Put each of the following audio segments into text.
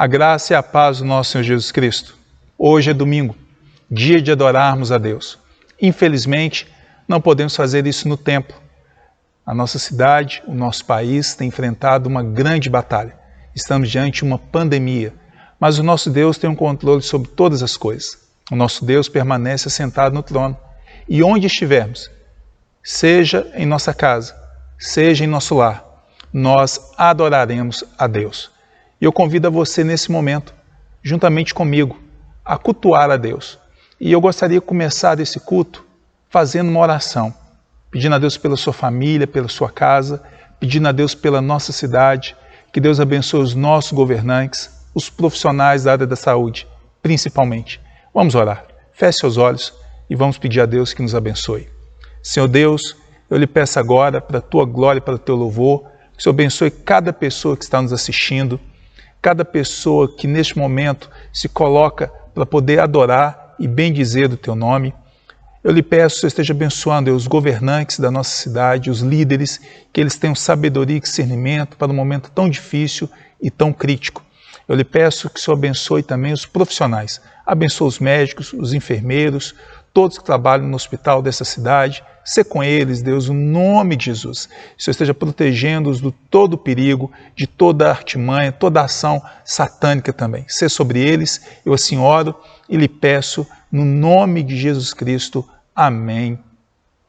A graça e a paz do nosso Senhor Jesus Cristo. Hoje é domingo, dia de adorarmos a Deus. Infelizmente, não podemos fazer isso no templo. A nossa cidade, o nosso país tem enfrentado uma grande batalha. Estamos diante de uma pandemia, mas o nosso Deus tem um controle sobre todas as coisas. O nosso Deus permanece assentado no trono. E onde estivermos, seja em nossa casa, seja em nosso lar, nós adoraremos a Deus. E eu convido a você nesse momento, juntamente comigo, a cultuar a Deus. E eu gostaria de começar esse culto fazendo uma oração, pedindo a Deus pela sua família, pela sua casa, pedindo a Deus pela nossa cidade, que Deus abençoe os nossos governantes, os profissionais da área da saúde, principalmente. Vamos orar. Feche seus olhos e vamos pedir a Deus que nos abençoe. Senhor Deus, eu lhe peço agora, para a tua glória e para o teu louvor, que o Senhor abençoe cada pessoa que está nos assistindo, cada pessoa que neste momento se coloca para poder adorar e bendizer do teu nome. Eu lhe peço que o Senhor esteja abençoando os governantes da nossa cidade, os líderes, que eles tenham sabedoria e discernimento para um momento tão difícil e tão crítico. Eu lhe peço que o Senhor abençoe também os profissionais, abençoe os médicos, os enfermeiros, todos que trabalham no hospital dessa cidade. Sê com eles, Deus, no nome de Jesus. Que o Senhor esteja protegendo-os de todo perigo, de toda artimanha, toda ação satânica também. Sê sobre eles, eu assim oro e lhe peço no nome de Jesus Cristo. Amém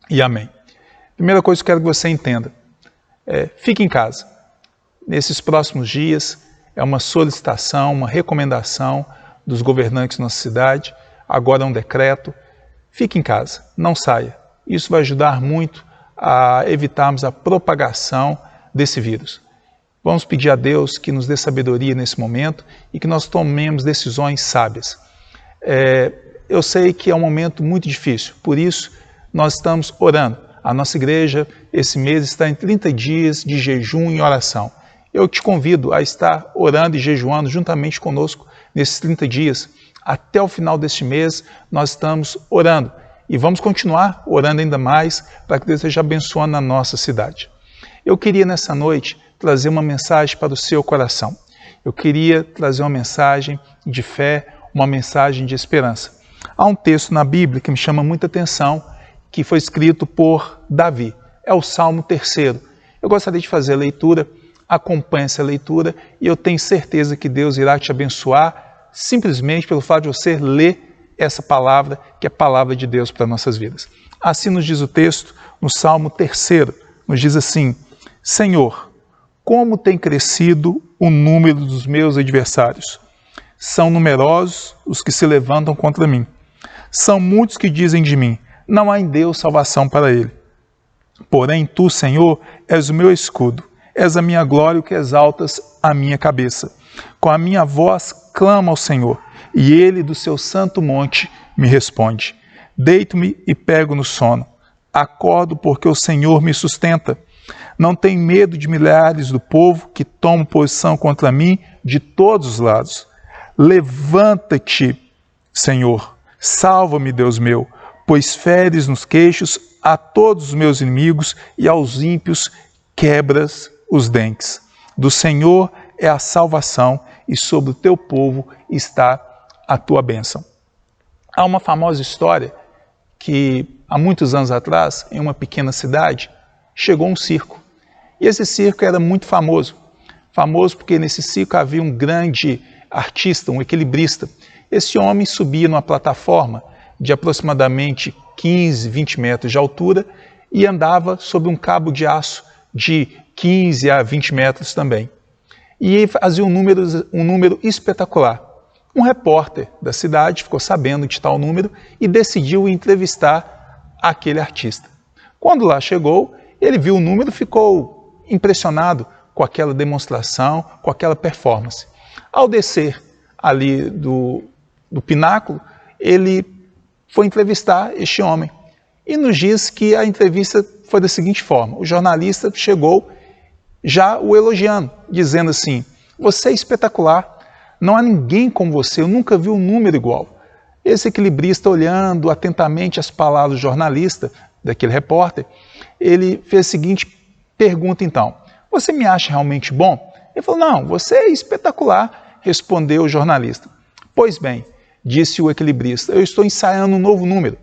e amém. Primeira coisa que eu quero que você entenda, fique em casa. Nesses próximos dias, é uma solicitação, uma recomendação dos governantes da nossa cidade, agora é um decreto. Fique em casa, não saia. Isso vai ajudar muito a evitarmos a propagação desse vírus. Vamos pedir a Deus que nos dê sabedoria nesse momento e que nós tomemos decisões sábias. Eu sei que é um momento muito difícil, por isso nós estamos orando. A nossa igreja, esse mês, está em 30 dias de jejum e oração. Eu te convido a estar orando e jejuando juntamente conosco nesses 30 dias. Até o final deste mês, nós estamos orando. E vamos continuar orando ainda mais para que Deus esteja abençoando a nossa cidade. Eu queria nessa noite trazer uma mensagem para o seu coração. Eu queria trazer uma mensagem de fé, uma mensagem de esperança. Há um texto na Bíblia que me chama muita atenção, que foi escrito por Davi. É o Salmo 3º. Eu gostaria de fazer a leitura, acompanhe essa leitura e eu tenho certeza que Deus irá te abençoar simplesmente pelo fato de você ler essa palavra, que é a palavra de Deus para nossas vidas. Assim nos diz o texto, no Salmo 3º, nos diz assim: Senhor, como tem crescido o número dos meus adversários. São numerosos os que se levantam contra mim. São muitos que dizem de mim, não há em Deus salvação para ele. Porém, tu, Senhor, és o meu escudo, és a minha glória, o que exaltas a minha cabeça. Com a minha voz clamo ao Senhor, e ele do seu santo monte me responde. Deito-me e pego no sono. Acordo porque o Senhor me sustenta. Não tenho medo de milhares do povo que tomam posição contra mim de todos os lados. Levanta-te, Senhor, salva-me, Deus meu, pois feres nos queixos a todos os meus inimigos e aos ímpios quebras os dentes. Do Senhor é a salvação e sobre o teu povo está a tua bênção. Há uma famosa história que há muitos anos atrás, em uma pequena cidade, chegou um circo. E esse circo era muito famoso. Famoso porque nesse circo havia um grande artista, um equilibrista. Esse homem subia numa plataforma de aproximadamente 15, 20 metros de altura e andava sobre um cabo de aço de 15 a 20 metros também. E fazia um número espetacular. Um repórter da cidade ficou sabendo de tal número e decidiu entrevistar aquele artista. Quando lá chegou, ele viu o número e ficou impressionado com aquela demonstração, com aquela performance. Ao descer ali do pináculo, ele foi entrevistar este homem. E nos diz que a entrevista foi da seguinte forma: o jornalista chegou já o elogiando, dizendo assim: você é espetacular, não há ninguém como você, eu nunca vi um número igual. Esse equilibrista, olhando atentamente as palavras do jornalista, daquele repórter, ele fez a seguinte pergunta então: você me acha realmente bom? Ele falou: não, você é espetacular, respondeu o jornalista. Pois bem, disse o equilibrista, eu estou ensaiando um novo número.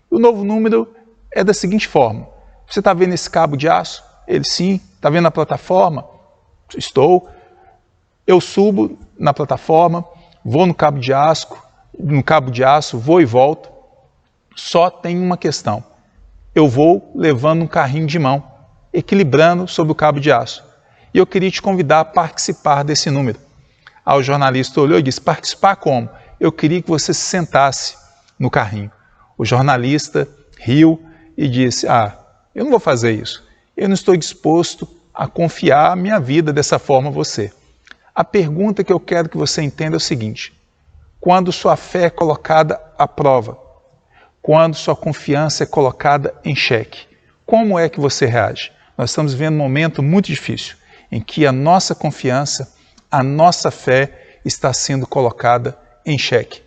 O novo número é da seguinte forma. Você está vendo esse cabo de aço? Ele, sim. Está vendo a plataforma? Estou. Eu subo na plataforma, vou no cabo de aço, vou e volto. Só tem uma questão. Eu vou levando um carrinho de mão, equilibrando sobre o cabo de aço. E eu queria te convidar a participar desse número. Aí o jornalista olhou e disse, participar como? Eu queria que você se sentasse no carrinho. O jornalista riu e disse, eu não vou fazer isso. Eu não estou disposto a confiar a minha vida dessa forma a você. A pergunta que eu quero que você entenda é o seguinte, quando sua fé é colocada à prova, quando sua confiança é colocada em xeque, como é que você reage? Nós estamos vivendo um momento muito difícil, em que a nossa confiança, a nossa fé está sendo colocada em xeque,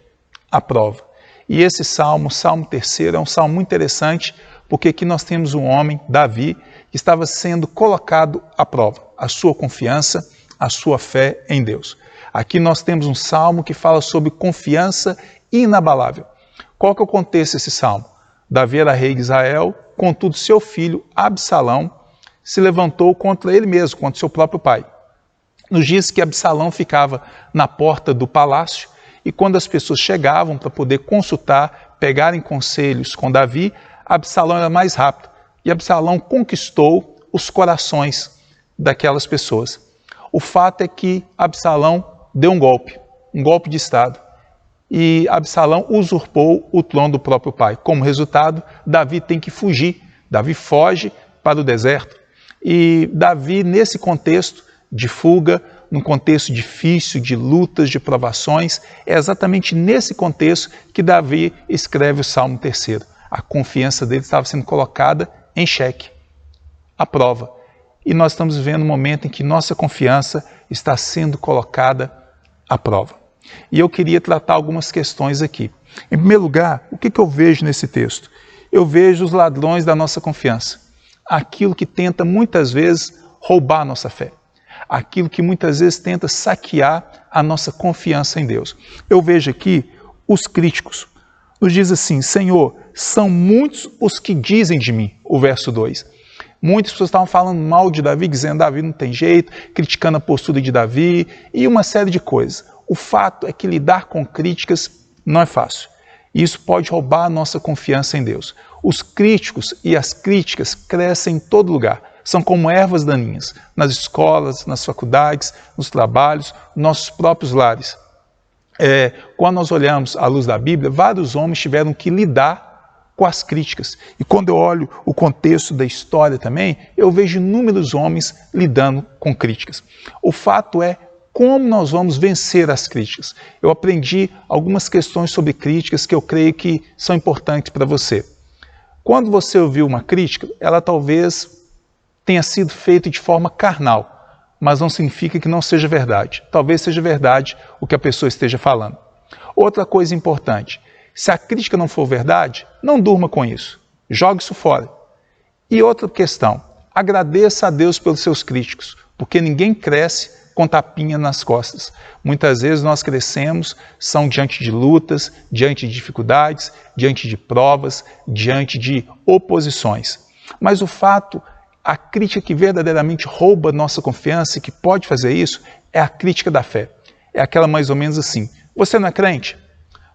à prova. E esse salmo, o Salmo 3, é um salmo muito interessante, porque aqui nós temos um homem, Davi, que estava sendo colocado à prova, a sua confiança, a sua fé em Deus. Aqui nós temos um salmo que fala sobre confiança inabalável. Qual que é o contexto desse salmo? Davi era rei de Israel, contudo seu filho Absalão se levantou contra ele mesmo, contra seu próprio pai. Nos diz que Absalão ficava na porta do palácio e quando as pessoas chegavam para poder consultar, pegarem conselhos com Davi, Absalão era mais rápido e Absalão conquistou os corações daquelas pessoas. O fato é que Absalão deu um golpe de estado e Absalão usurpou o trono do próprio pai. Como resultado, Davi tem que fugir. Davi foge para o deserto e Davi, nesse contexto de fuga, num contexto difícil, de lutas, de provações, é exatamente nesse contexto que Davi escreve o Salmo 3. A confiança dele estava sendo colocada em xeque, à prova. E nós estamos vivendo um momento em que nossa confiança está sendo colocada à prova. E eu queria tratar algumas questões aqui. Em primeiro lugar, o que eu vejo nesse texto? Eu vejo os ladrões da nossa confiança. Aquilo que tenta muitas vezes roubar a nossa fé. Aquilo que muitas vezes tenta saquear a nossa confiança em Deus. Eu vejo aqui os críticos. Nos diz assim, Senhor, são muitos os que dizem de mim, o verso 2. Muitas pessoas estavam falando mal de Davi, dizendo Davi não tem jeito, criticando a postura de Davi e uma série de coisas. O fato é que lidar com críticas não é fácil. E isso pode roubar a nossa confiança em Deus. Os críticos e as críticas crescem em todo lugar. São como ervas daninhas, nas escolas, nas faculdades, nos trabalhos, nos nossos próprios lares. Quando nós olhamos à luz da Bíblia, vários homens tiveram que lidar com as críticas. E quando eu olho o contexto da história também, eu vejo inúmeros homens lidando com críticas. O fato é como nós vamos vencer as críticas. Eu aprendi algumas questões sobre críticas que eu creio que são importantes para você. Quando você ouviu uma crítica, ela talvez tenha sido feita de forma carnal, mas não significa que não seja verdade. Talvez seja verdade o que a pessoa esteja falando. Outra coisa importante, se a crítica não for verdade, não durma com isso. Jogue isso fora. E outra questão, agradeça a Deus pelos seus críticos, porque ninguém cresce com tapinha nas costas. Muitas vezes nós crescemos, são diante de lutas, diante de dificuldades, diante de provas, diante de oposições. Mas o fato, a crítica que verdadeiramente rouba nossa confiança e que pode fazer isso, é a crítica da fé. É aquela mais ou menos assim, você não é crente?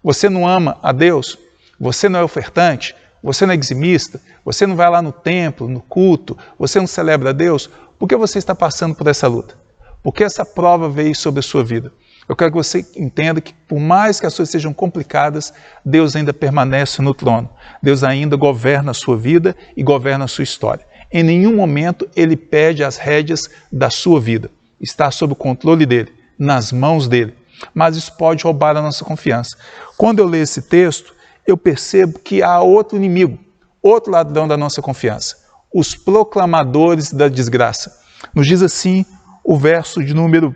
Você não ama a Deus? Você não é ofertante? Você não é dizimista? Você não vai lá no templo, no culto? Você não celebra a Deus? Por que você está passando por essa luta? Porque essa prova veio sobre a sua vida. Eu quero que você entenda que por mais que as coisas sejam complicadas, Deus ainda permanece no trono. Deus ainda governa a sua vida e governa a sua história. Em nenhum momento ele perde as rédeas da sua vida. Está sob o controle dele, nas mãos dele. Mas isso pode roubar a nossa confiança. Quando eu leio esse texto, eu percebo que há outro inimigo, outro ladrão da nossa confiança. Os proclamadores da desgraça. Nos diz assim o verso de número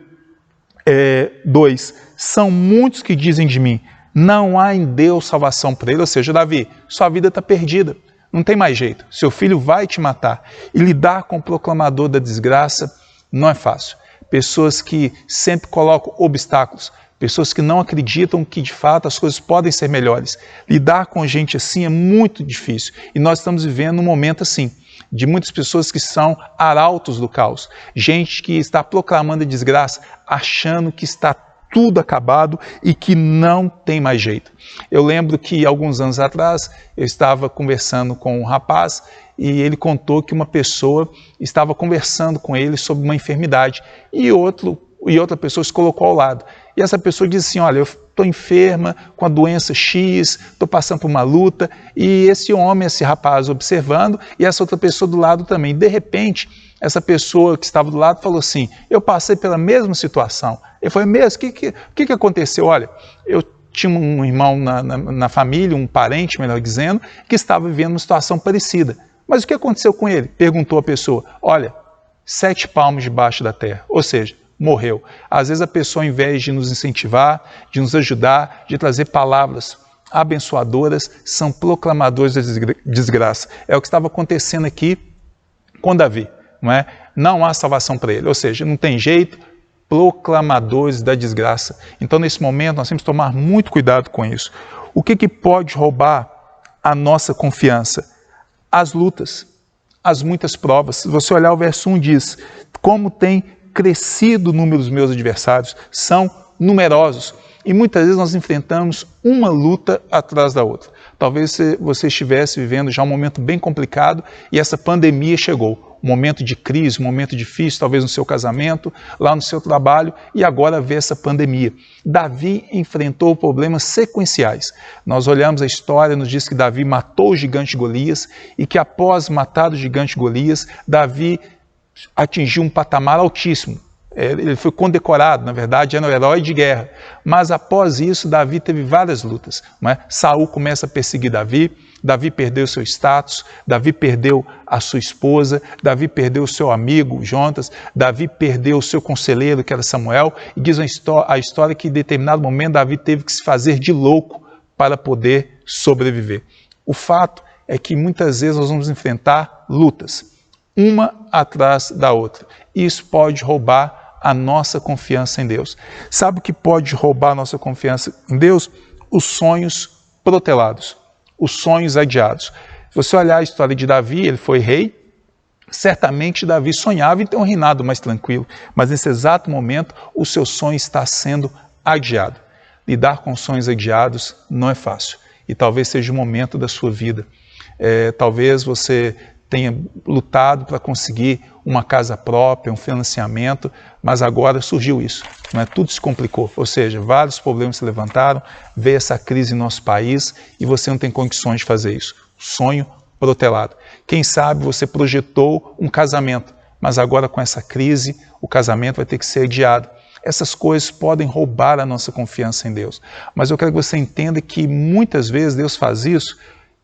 2. São muitos que dizem de mim, não há em Deus salvação para ele. Ou seja, Davi, sua vida está perdida. Não tem mais jeito. Seu filho vai te matar. E lidar com o proclamador da desgraça não é fácil. pessoas que sempre colocam obstáculos, pessoas que não acreditam que de fato as coisas podem ser melhores. Lidar com gente assim é muito difícil e nós estamos vivendo um momento assim, de muitas pessoas que são arautos do caos, gente que está proclamando a desgraça, achando que está tudo acabado e que não tem mais jeito. Eu lembro que alguns anos atrás eu estava conversando com um rapaz e ele contou que uma pessoa estava conversando com ele sobre uma enfermidade e outra pessoa se colocou ao lado. E essa pessoa disse assim, olha, eu estou enferma com a doença X, estou passando por uma luta, e esse homem, esse rapaz observando, e essa outra pessoa do lado também. De repente, essa pessoa que estava do lado falou assim, eu passei pela mesma situação. Ele falou, mesmo? O que aconteceu? Olha, eu tinha um irmão na família, um parente, melhor dizendo, que estava vivendo uma situação parecida. Mas o que aconteceu com ele? Perguntou a pessoa, olha, 7 palmos debaixo da terra, ou seja, morreu. Às vezes a pessoa, ao invés de nos incentivar, de nos ajudar, de trazer palavras abençoadoras, são proclamadores da desgraça. É o que estava acontecendo aqui com Davi, não é? Não há salvação para ele, ou seja, não tem jeito, proclamadores da desgraça. Então, nesse momento, nós temos que tomar muito cuidado com isso. O que pode roubar a nossa confiança? As lutas, as muitas provas. Se você olhar o verso 1 diz, como tem crescido o número dos meus adversários, são numerosos. E muitas vezes nós enfrentamos uma luta atrás da outra. Talvez você estivesse vivendo já um momento bem complicado e essa pandemia chegou. Um momento de crise, um momento difícil, talvez no seu casamento, lá no seu trabalho, e agora vê essa pandemia. Davi enfrentou problemas sequenciais. Nós olhamos a história, nos diz que Davi matou o gigante Golias e que após matar o gigante Golias, Davi atingiu um patamar altíssimo. Ele foi condecorado, na verdade, era um herói de guerra. Mas após isso, Davi teve várias lutas. Não é? Saul começa a perseguir Davi, Davi perdeu seu status, Davi perdeu a sua esposa, Davi perdeu o seu amigo, Jonatas, Davi perdeu o seu conselheiro, que era Samuel, e diz a história que em determinado momento Davi teve que se fazer de louco para poder sobreviver. O fato é que muitas vezes nós vamos enfrentar lutas, uma atrás da outra. Isso pode roubar a nossa confiança em Deus. Sabe o que pode roubar a nossa confiança em Deus? Os sonhos protelados, os sonhos adiados. Se você olhar a história de Davi, ele foi rei, certamente Davi sonhava em ter um reinado mais tranquilo, mas nesse exato momento o seu sonho está sendo adiado. Lidar com sonhos adiados não é fácil e talvez seja o momento da sua vida. Talvez você tenha lutado para conseguir uma casa própria, um financiamento, mas agora surgiu isso, não é? Tudo se complicou, ou seja, vários problemas se levantaram, veio essa crise em nosso país e você não tem condições de fazer isso. Sonho protelado. Quem sabe você projetou um casamento, mas agora com essa crise o casamento vai ter que ser adiado. Essas coisas podem roubar a nossa confiança em Deus, mas eu quero que você entenda que muitas vezes Deus faz isso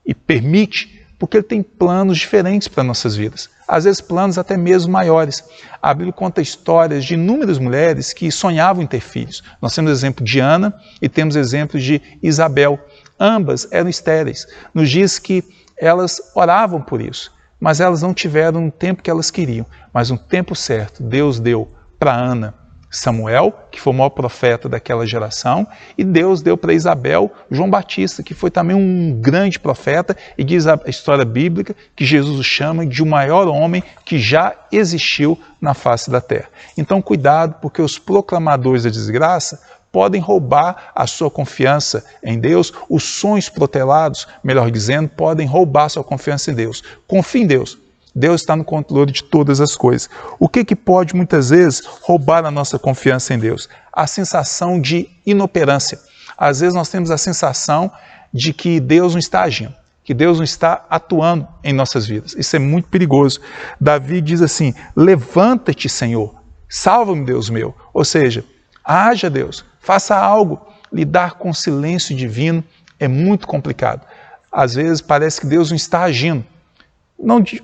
e permite porque Ele tem planos diferentes para nossas vidas. Às vezes planos até mesmo maiores. A Bíblia conta histórias de inúmeras mulheres que sonhavam em ter filhos. Nós temos o exemplo de Ana e temos o exemplo de Isabel. Ambas eram estéreis. Nos diz que elas oravam por isso, mas elas não tiveram o tempo que elas queriam. Mas no tempo certo, Deus deu para Ana Samuel, que foi o maior profeta daquela geração, e Deus deu para Isabel João Batista, que foi também um grande profeta, e diz a história bíblica que Jesus o chama de o maior homem que já existiu na face da terra. Então cuidado, porque os proclamadores da desgraça podem roubar a sua confiança em Deus, os sonhos protelados, melhor dizendo, podem roubar a sua confiança em Deus. Confie em Deus. Deus está no controle de todas as coisas. O que pode muitas vezes roubar a nossa confiança em Deus? A sensação de inoperância. Às vezes nós temos a sensação de que Deus não está agindo, que Deus não está atuando em nossas vidas. Isso é muito perigoso. Davi diz assim, levanta-te, Senhor, salva-me, Deus meu. Ou seja, haja Deus, faça algo. Lidar com o silêncio divino é muito complicado. Às vezes parece que Deus não está agindo.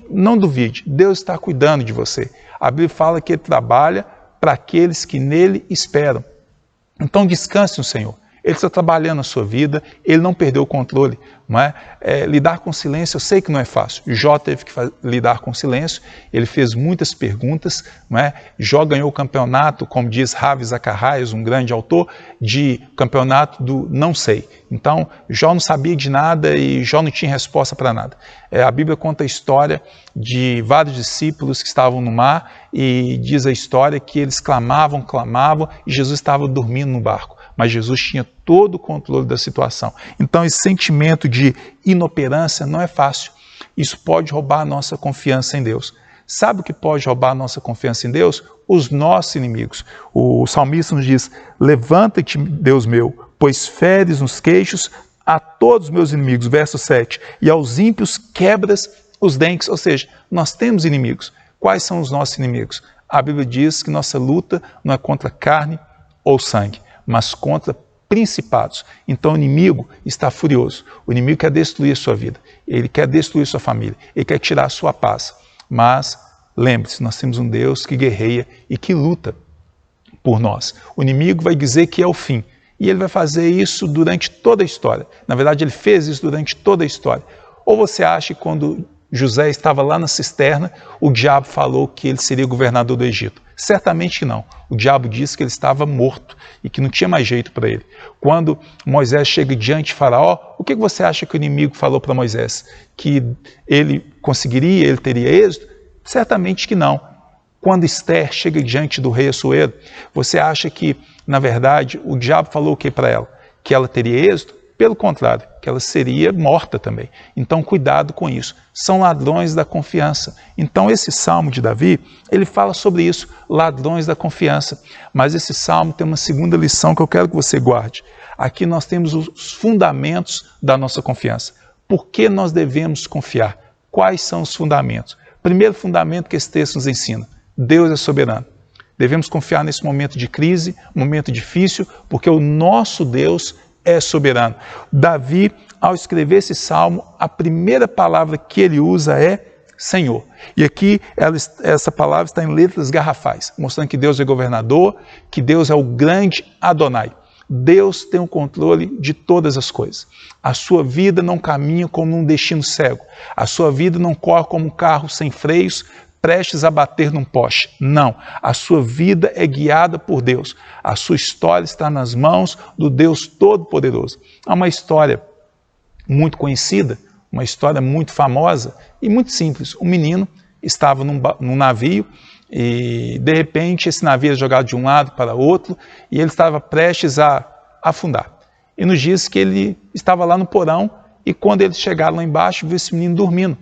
Não duvide, Deus está cuidando de você. A Bíblia fala que Ele trabalha para aqueles que nele esperam. Então descanse no Senhor. Ele está trabalhando na sua vida, ele não perdeu o controle. Não é? Lidar com silêncio, eu sei que não é fácil. Jó teve que lidar com silêncio, ele fez muitas perguntas. Não é? Jó ganhou o campeonato, como diz Ravi Zacharias, um grande autor, de campeonato do não sei. Então, Jó não sabia de nada e Jó não tinha resposta para nada. A Bíblia conta a história de vários discípulos que estavam no mar e diz a história que eles clamavam e Jesus estava dormindo no barco. Mas Jesus tinha todo o controle da situação. Então, esse sentimento de inoperância não é fácil. Isso pode roubar a nossa confiança em Deus. Sabe o que pode roubar a nossa confiança em Deus? Os nossos inimigos. O salmista nos diz: levanta-te, Deus meu, pois feres nos queixos a todos os meus inimigos. Verso 7. E aos ímpios quebras os dentes. Ou seja, nós temos inimigos. Quais são os nossos inimigos? A Bíblia diz que nossa luta não é contra carne ou sangue, mas contra principados. Então o inimigo está furioso. O inimigo quer destruir a sua vida. Ele quer destruir sua família. Ele quer tirar a sua paz. Mas lembre-se, nós temos um Deus que guerreia e que luta por nós. O inimigo vai dizer que é o fim. E ele vai fazer isso durante toda a história. Na verdade, ele fez isso durante toda a história. Ou você acha que quando José estava lá na cisterna, o diabo falou que ele seria governador do Egito? Certamente que não. O diabo disse que ele estava morto e que não tinha mais jeito para ele. Quando Moisés chega diante de Faraó, o que você acha que o inimigo falou para Moisés? Que ele conseguiria, ele teria êxito? Certamente que não. Quando Esther chega diante do rei Assuero, você acha que, na verdade, o diabo falou o que para ela? Que ela teria êxito? Pelo contrário, que ela seria morta também. Então, cuidado com isso. São ladrões da confiança. Então, esse salmo de Davi, ele fala sobre isso, ladrões da confiança. Mas esse salmo tem uma segunda lição que eu quero que você guarde. Aqui nós temos os fundamentos da nossa confiança. Por que nós devemos confiar? Quais são os fundamentos? Primeiro fundamento que esse texto nos ensina: Deus é soberano. Devemos confiar nesse momento de crise, momento difícil, porque o nosso Deus é soberano. Davi, ao escrever esse salmo, a primeira palavra que ele usa é Senhor. E aqui essa palavra está em letras garrafais, mostrando que Deus é governador, que Deus é o grande Adonai. Deus tem o controle de todas as coisas. A sua vida não caminha como um destino cego. A sua vida não corre como um carro sem freios, prestes a bater num poste. Não, a sua vida é guiada por Deus. A sua história está nas mãos do Deus Todo-Poderoso. Há uma história muito conhecida, uma história muito famosa e muito simples. Um menino estava num navio e, de repente, esse navio era jogado de um lado para outro e ele estava prestes a afundar. E nos diz que ele estava lá no porão e, quando eles chegaram lá embaixo, viu esse menino dormindo.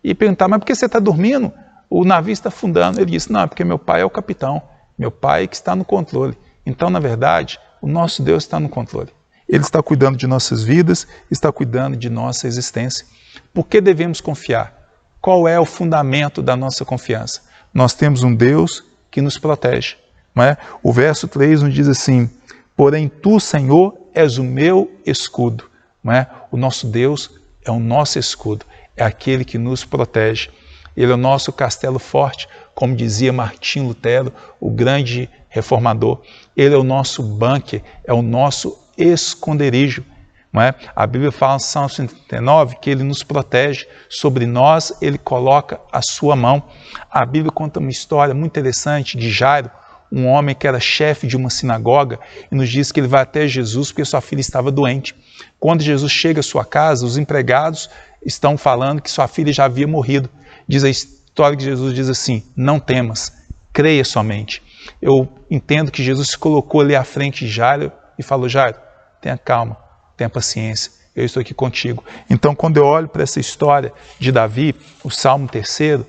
E perguntaram: mas por que você está dormindo? O navio está afundando. Ele disse: não, é porque meu pai é o capitão, meu pai que está no controle. Então, na verdade, o nosso Deus está no controle. Ele está cuidando de nossas vidas, está cuidando de nossa existência. Por que devemos confiar? Qual é o fundamento da nossa confiança? Nós temos um Deus que nos protege. Não é? O verso 3 nos diz assim: porém tu, Senhor, és o meu escudo. Não é? O nosso Deus é o nosso escudo, é aquele que nos protege. Ele é o nosso castelo forte, como dizia Martim Lutero, o grande reformador. Ele é o nosso bunker, é o nosso esconderijo. Não é? A Bíblia fala em Salmo 139 que ele nos protege, sobre nós ele coloca a sua mão. A Bíblia conta uma história muito interessante de Jairo, um homem que era chefe de uma sinagoga, e nos diz que ele vai até Jesus porque sua filha estava doente. Quando Jesus chega à sua casa, os empregados estão falando que sua filha já havia morrido. Diz a história que Jesus diz assim: não temas, creia somente. Eu entendo que Jesus se colocou ali à frente de Jairo e falou: Jairo, tenha calma, tenha paciência, eu estou aqui contigo. Então, quando eu olho para essa história de Davi, o Salmo 3,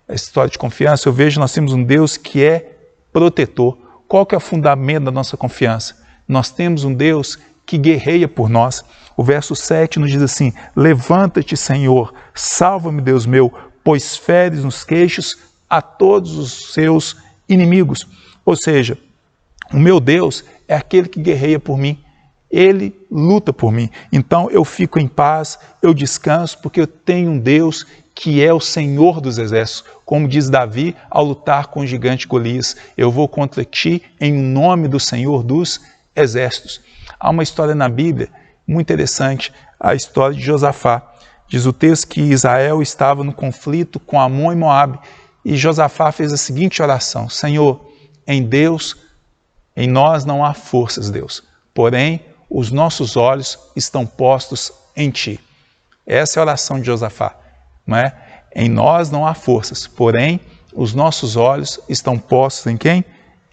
a história de confiança, eu vejo que nós temos um Deus que é protetor. Qual que é o fundamento da nossa confiança? Nós temos um Deus que guerreia por nós. O verso 7 nos diz assim: levanta-te, Senhor, salva-me, Deus meu, pois feres nos queixos a todos os seus inimigos. Ou seja, o meu Deus é aquele que guerreia por mim. Ele luta por mim. Então eu fico em paz, eu descanso, porque eu tenho um Deus que é o Senhor dos exércitos. Como diz Davi ao lutar com o gigante Golias: eu vou contra ti em nome do Senhor dos exércitos. Há uma história na Bíblia muito interessante, a história de Josafá. Diz o texto que Israel estava no conflito com Amon e Moabe, e Josafá fez a seguinte oração: Senhor, em Deus, em nós não há forças, Deus, porém os nossos olhos estão postos em Ti. Essa é a oração de Josafá, não é? Em nós não há forças, porém os nossos olhos estão postos em quem?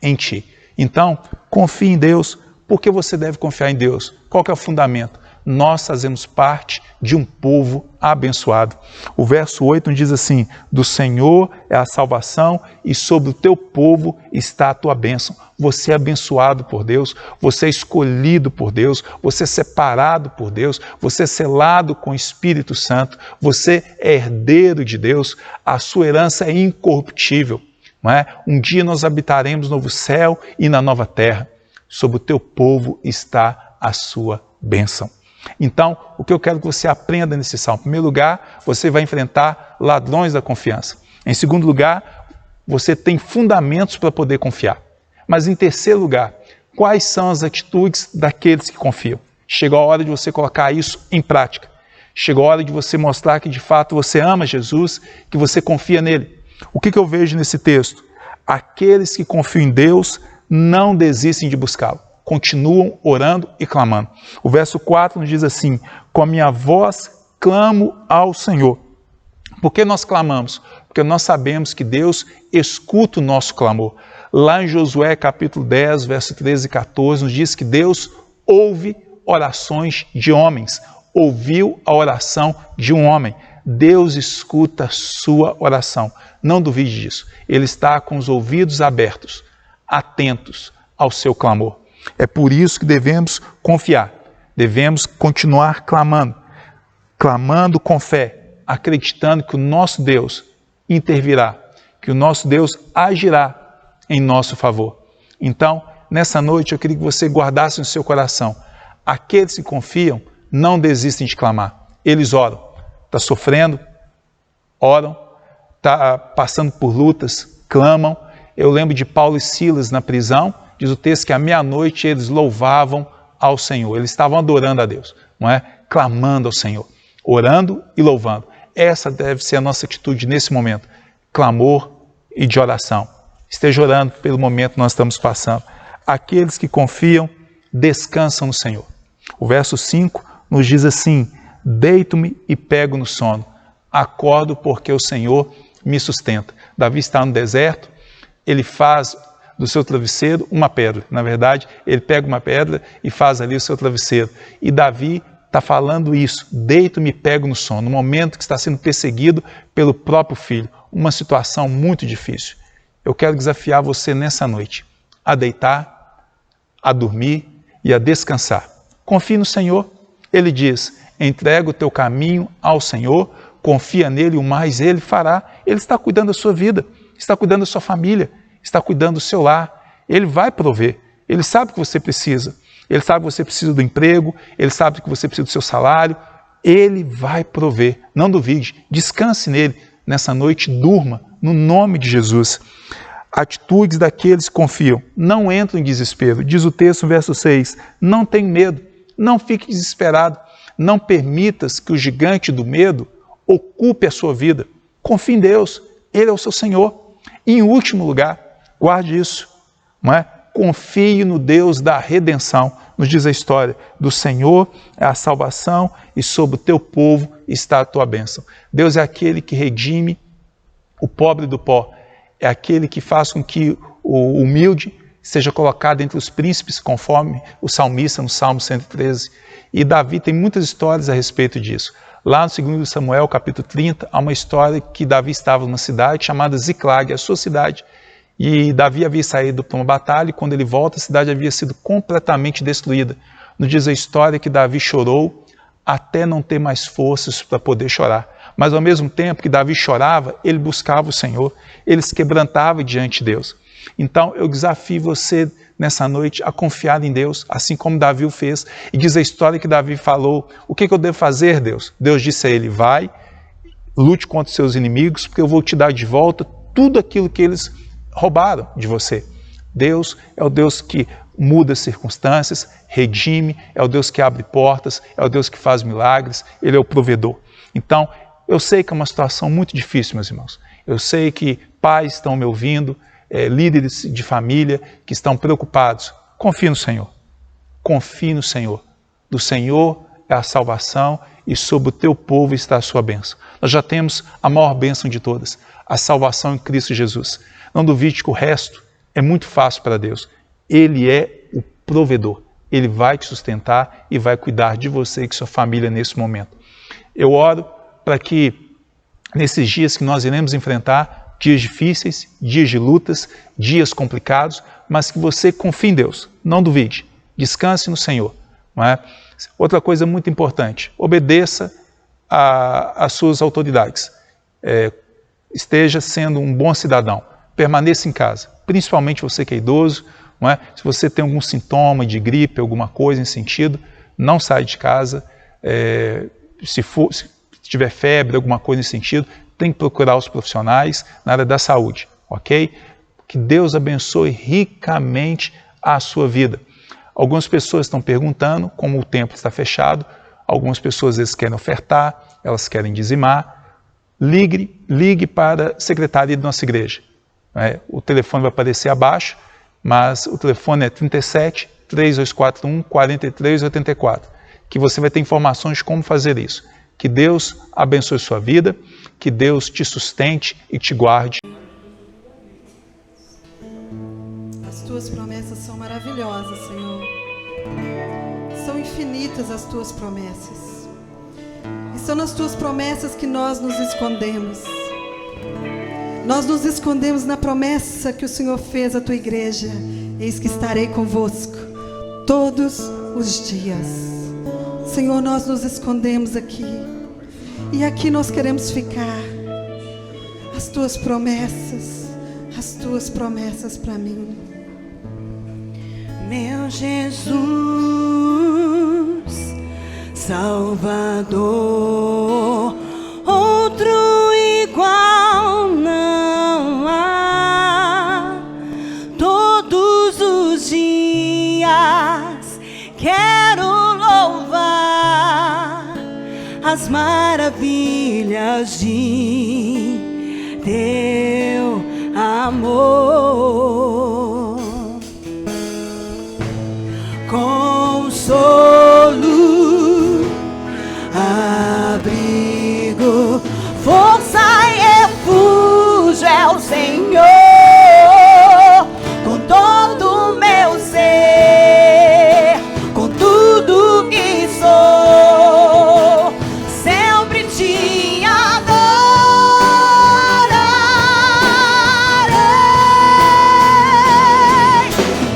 Em Ti. Então, confie em Deus. Por que você deve confiar em Deus? Qual que é o fundamento? Nós fazemos parte de um povo abençoado. O verso 8 diz assim: do Senhor é a salvação e sobre o teu povo está a tua bênção. Você é abençoado por Deus, você é escolhido por Deus, você é separado por Deus, você é selado com o Espírito Santo, você é herdeiro de Deus, a sua herança é incorruptível. Não é? Um dia nós habitaremos no novo céu e na nova terra. Sobre o teu povo está a sua bênção. Então, o que eu quero que você aprenda nesse salmo? Em primeiro lugar, você vai enfrentar ladrões da confiança. Em segundo lugar, você tem fundamentos para poder confiar. Mas em terceiro lugar, quais são as atitudes daqueles que confiam? Chegou a hora de você colocar isso em prática. Chegou a hora de você mostrar que de fato você ama Jesus, que você confia nele. O que eu vejo nesse texto? Aqueles que confiam em Deus não desistem de buscá-lo. Continuam orando e clamando. O verso 4 nos diz assim: com a minha voz clamo ao Senhor. Por que nós clamamos? Porque nós sabemos que Deus escuta o nosso clamor. Lá em Josué capítulo 10, verso 13 e 14, nos diz que Deus ouve orações de homens. Ouviu a oração de um homem. Deus escuta a sua oração. Não duvide disso. Ele está com os ouvidos abertos, atentos ao seu clamor. É por isso que devemos confiar, devemos continuar clamando, clamando com fé, acreditando que o nosso Deus intervirá, que o nosso Deus agirá em nosso favor. Então, nessa noite eu queria que você guardasse no seu coração: aqueles que confiam não desistem de clamar, eles oram. Está sofrendo? Oram. Está passando por lutas? Clamam. Eu lembro de Paulo e Silas na prisão. Diz o texto que à meia-noite eles louvavam ao Senhor. Eles estavam adorando a Deus, não é? Clamando ao Senhor, orando e louvando. Essa deve ser a nossa atitude nesse momento. Clamor e de oração. Esteja orando pelo momento que nós estamos passando. Aqueles que confiam, descansam no Senhor. O verso 5 nos diz assim: deito-me e pego no sono. Acordo porque o Senhor me sustenta. Davi está no deserto, ele faz do seu travesseiro uma pedra. Na verdade, ele pega uma pedra e faz ali o seu travesseiro. E Davi está falando isso: deito-me e pego no sono, no momento que está sendo perseguido pelo próprio filho. Uma situação muito difícil. Eu quero desafiar você nessa noite a deitar, a dormir e a descansar. Confie no Senhor. Ele diz: entrega o teu caminho ao Senhor, confia nele, o mais ele fará. Ele está cuidando da sua vida, está cuidando da sua família, está cuidando do seu lar. Ele vai prover. Ele sabe que você precisa. Ele sabe que você precisa do emprego, ele sabe que você precisa do seu salário. Ele vai prover. Não duvide, descanse nele. Nessa noite, durma, no nome de Jesus. Atitudes daqueles que confiam. Não entram em desespero. Diz o texto no verso 6, não tenha medo, não fique desesperado. Não permitas que o gigante do medo ocupe a sua vida. Confie em Deus, Ele é o seu Senhor. E em último lugar, guarde isso, não é? Confie no Deus da redenção. Nos diz a história: do Senhor é a salvação e sobre o teu povo está a tua bênção. Deus é aquele que redime o pobre do pó. É aquele que faz com que o humilde seja colocado entre os príncipes, conforme o salmista no Salmo 113. E Davi tem muitas histórias a respeito disso. Lá no 2 Samuel, capítulo 30, há uma história que Davi estava numa cidade chamada Ziclag, a sua cidade. E Davi havia saído para uma batalha e quando ele volta, a cidade havia sido completamente destruída. Nos diz a história que Davi chorou até não ter mais forças para poder chorar. Mas ao mesmo tempo que Davi chorava, ele buscava o Senhor, ele se quebrantava diante de Deus. Então eu desafio você nessa noite a confiar em Deus, assim como Davi o fez. E diz a história que Davi falou: o que eu devo fazer, Deus? Deus disse a ele: vai, lute contra os seus inimigos, porque eu vou te dar de volta tudo aquilo que eles roubaram de você. Deus é o Deus que muda circunstâncias, redime, é o Deus que abre portas, é o Deus que faz milagres, Ele é o provedor. Então, eu sei que é uma situação muito difícil, meus irmãos. Eu sei que pais estão me ouvindo, líderes de família que estão preocupados. Confie no Senhor. Confie no Senhor. Do Senhor é a salvação e sobre o teu povo está a sua bênção. Nós já temos a maior bênção de todas, a salvação em Cristo Jesus. Não duvide que o resto é muito fácil para Deus. Ele é o provedor. Ele vai te sustentar e vai cuidar de você e de sua família nesse momento. Eu oro para que nesses dias que nós iremos enfrentar, dias difíceis, dias de lutas, dias complicados, mas que você confie em Deus. Não duvide. Descanse no Senhor. Não é? Outra coisa muito importante, obedeça às suas autoridades. Esteja sendo um bom cidadão. Permaneça em casa, principalmente você que é idoso. Não é? Se você tem algum sintoma de gripe, alguma coisa nesse sentido, não saia de casa. Se tiver febre, alguma coisa nesse sentido, tem que procurar os profissionais na área da saúde, ok? Que Deus abençoe ricamente a sua vida. Algumas pessoas estão perguntando, como o templo está fechado, algumas pessoas às vezes querem ofertar, elas querem dizimar. Ligue para a secretaria da nossa igreja. O telefone vai aparecer abaixo, mas o telefone é 37 3241 4384, que você vai ter informações de como fazer isso. Que Deus abençoe sua vida, que Deus te sustente e te guarde. As tuas promessas são maravilhosas, Senhor. São infinitas as tuas promessas. E são nas tuas promessas que nós nos escondemos. Nós nos escondemos na promessa que o Senhor fez à tua igreja. Eis que estarei convosco todos os dias. Senhor, nós nos escondemos aqui. E aqui nós queremos ficar. As tuas promessas para mim. Meu Jesus, Salvador, outro igual não há. Todos os dias quero louvar as maravilhas de teu amor. Consolo, abrigo, força e refúgio é o Senhor. Com todo o meu ser, com tudo que sou, sempre te adorarei.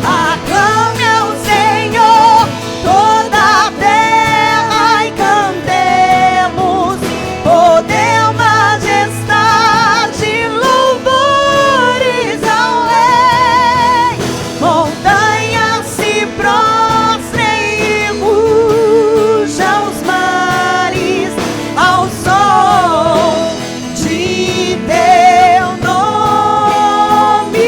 Aclame ao Senhor toda a terra e cantemos poder, majestade, louvores ao Rei. Montanhas se prostrem e rujam os mares ao som de teu nome.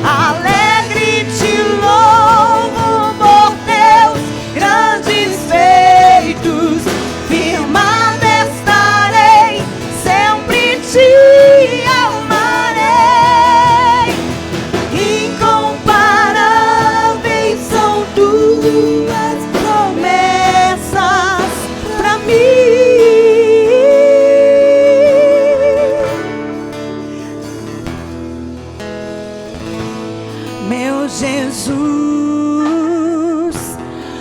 Alegre te louvo por teus grandes feitos. Firmada estarei, sempre te amarei. Incomparáveis são tuas promessas pra mim. Meu Jesus,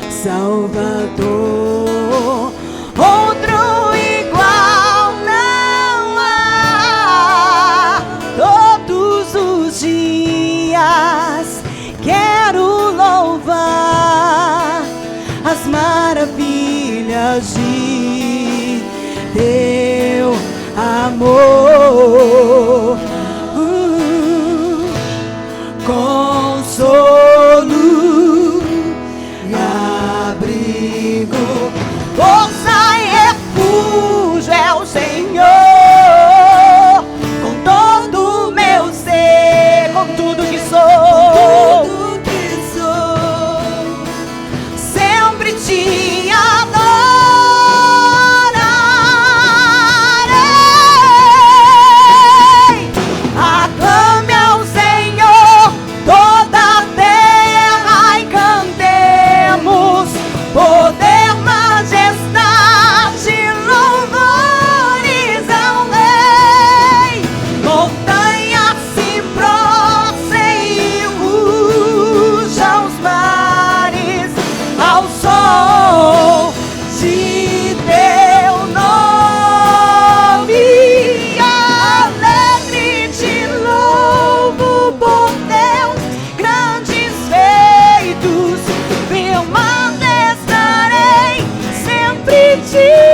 Salvador, outro igual não há. Todos os dias quero louvar as maravilhas de teu amor. Consolo e abrigo, força e refúgio é o Senhor. Com todo o meu ser, com tudo que sou, ti.